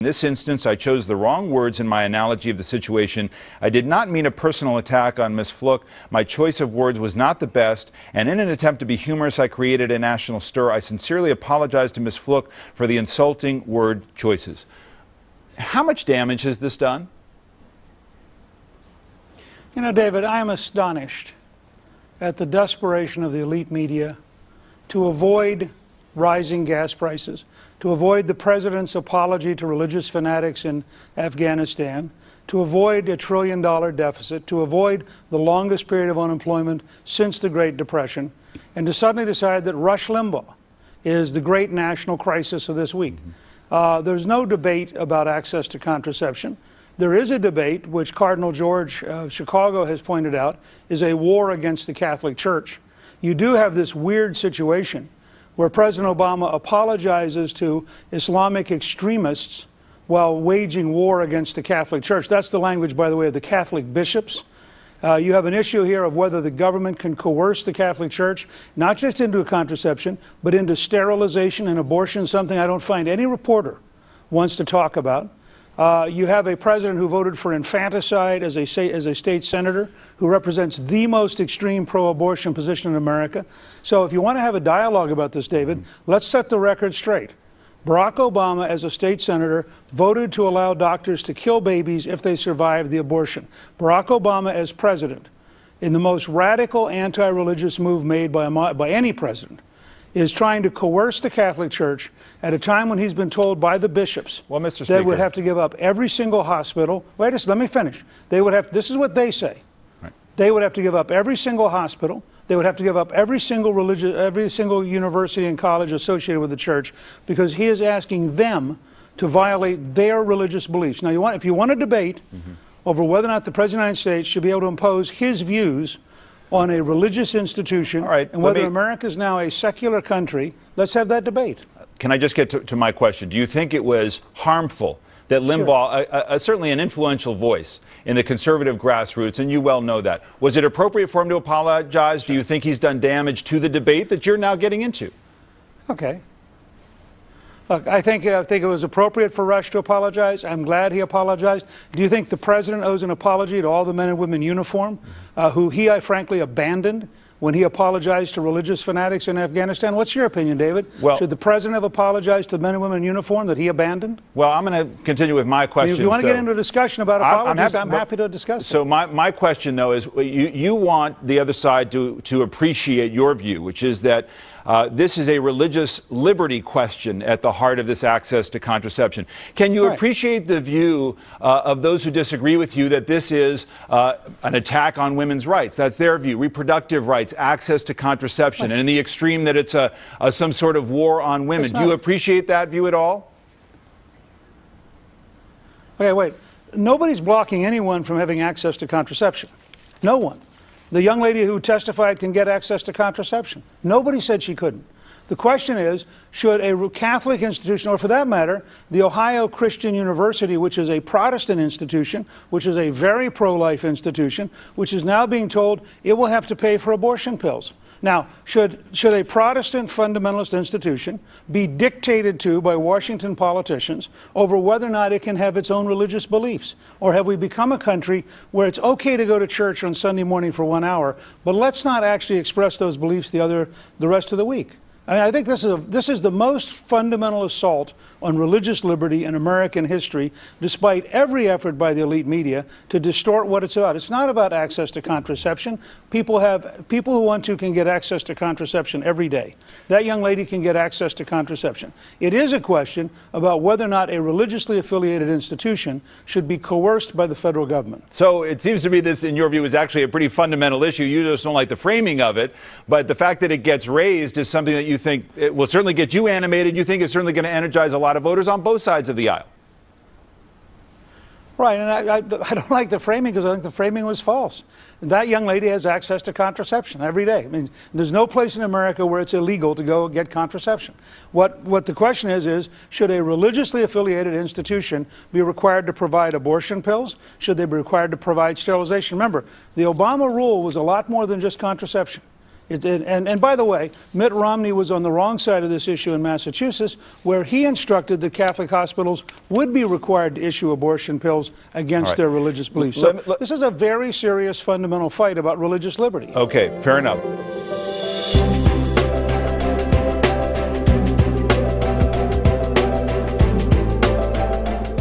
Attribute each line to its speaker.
Speaker 1: In this instance, I chose the wrong words in my analogy of the situation. I did not mean a personal attack on Ms. Fluke. My choice of words was not the best, and in an attempt to be humorous, I created a national stir. I sincerely apologize to Ms. Fluke for the insulting word choices. How much damage has this done?
Speaker 2: You know, David, I am astonished at the desperation of the elite media to avoid rising gas prices, to avoid the president's apology to religious fanatics in Afghanistan, to avoid a $1 trillion deficit, to avoid the longest period of unemployment since the Great Depression, and to suddenly decide that Rush Limbaugh is the great national crisis of this week. There's no debate about access to contraception. There is a debate, which Cardinal George of Chicago has pointed out, is a war against the Catholic Church. You do have this weird situation where President Obama apologizes to Islamic extremists while waging war against the Catholic Church. That's the language, by the way, of the Catholic bishops. You have an issue here of whether the government can coerce the Catholic Church, not just into contraception, but into sterilization and abortion, something I don't find any reporter wants to talk about. You have a president who voted for infanticide as a state senator, who represents the most extreme pro-abortion position in America. So if you want to have a dialogue about this, David, let's set the record straight. Barack Obama, as a state senator, voted to allow doctors to kill babies if they survived the abortion. Barack Obama, as president, in the most radical anti-religious move made by any president, is trying to coerce the Catholic Church at a time when he's been told by the bishops that they would have to give up every single hospital. Wait a second, let me finish. They would have, this is what they say. Right. They would have to give up every single hospital. They would have to give up every single university and college associated with the church, because he is asking them to violate their religious beliefs. Now, if you want to debate over whether or not the President of the United States should be able to impose his views on a religious institution, and whether America is now a secular country, let's have that debate.
Speaker 1: Can I just get to my question? Do you think it was harmful that Limbaugh, certainly an influential voice in the conservative grassroots, and you well know that, was it appropriate for him to apologize? Do you think he's done damage to the debate that you're now getting into?
Speaker 2: Okay. Look, I think it was appropriate for Rush to apologize. I'm glad he apologized. Do you think the president owes an apology to all the men and women in uniform who he, frankly, abandoned when he apologized to religious fanatics in Afghanistan? What's your opinion, David? Well, should the president have apologized to the men and women in uniform that he abandoned?
Speaker 1: Well, I'm going to continue with my question.
Speaker 2: If you want to get into a discussion about apologies, I'm happy to discuss it.
Speaker 1: So my question, though, is you want the other side to appreciate your view, which is that this is a religious liberty question at the heart of this access to contraception. Can you appreciate the view of those who disagree with you that this is an attack on women's rights? That's their view. Reproductive rights, access to contraception, and in the extreme that it's some sort of war on women. Do you appreciate that view at all?
Speaker 2: Okay, wait. Nobody's blocking anyone from having access to contraception. No one. The young lady who testified can get access to contraception. Nobody said she couldn't. The question is, should a Catholic institution, or for that matter, the Ohio Christian University, which is a Protestant institution, which is a very pro-life institution, which is now being told it will have to pay for abortion pills. Now, should a Protestant fundamentalist institution be dictated to by Washington politicians over whether or not it can have its own religious beliefs? Or have we become a country where it's okay to go to church on Sunday morning for 1 hour, but let's not actually express those beliefs the rest of the week? I mean, I think this is the most fundamental assault on religious liberty in American history, despite every effort by the elite media to distort what it's about. It's not about access to contraception. People who want to can get access to contraception every day. That young lady can get access to contraception. It is a question about whether or not a religiously affiliated institution should be coerced by the federal government.
Speaker 1: So it seems to me this, in your view, is actually a pretty fundamental issue. You just don't like the framing of it, but the fact that it gets raised is something that you think it will certainly get you animated. You think it's certainly going to energize a lot of voters on both sides of the aisle.
Speaker 2: Right, and I don't like the framing because I think the framing was false. That young lady has access to contraception every day. I mean, there's no place in America where it's illegal to go get contraception. What the question is should a religiously affiliated institution be required to provide abortion pills? Should they be required to provide sterilization? Remember, the Obama rule was a lot more than just contraception. And by the way, Mitt Romney was on the wrong side of this issue in Massachusetts, where he instructed that Catholic hospitals would be required to issue abortion pills against their religious beliefs. So this is a very serious fundamental fight about religious liberty.
Speaker 1: Okay, fair enough.